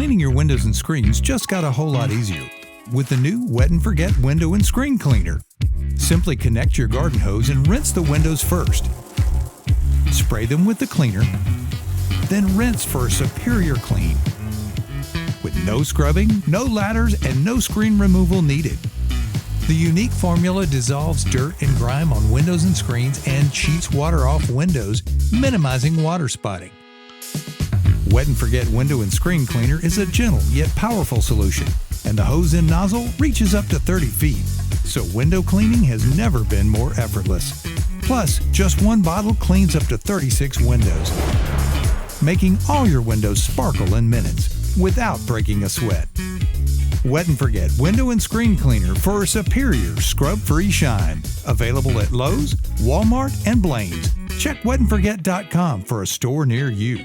Cleaning your windows and screens just got a whole lot easier with the new Wet and Forget Window and Screen Cleaner. Simply connect your garden hose and rinse the windows first. Spray them with the cleaner, then rinse for a superior clean. With no scrubbing, no ladders, and no screen removal needed. The unique formula dissolves dirt and grime on windows and screens and cheats water off windows, minimizing water spotting. Wet and Forget Window and Screen Cleaner is a gentle yet powerful solution, and the hose-in nozzle reaches up to 30 feet, so window cleaning has never been more effortless. Plus, just one bottle cleans up to 36 windows, making all your windows sparkle in minutes without breaking a sweat. Wet and Forget Window and Screen Cleaner for a superior scrub-free shine. Available at Lowe's, Walmart, and Blaine's. Check wetandforget.com for a store near you.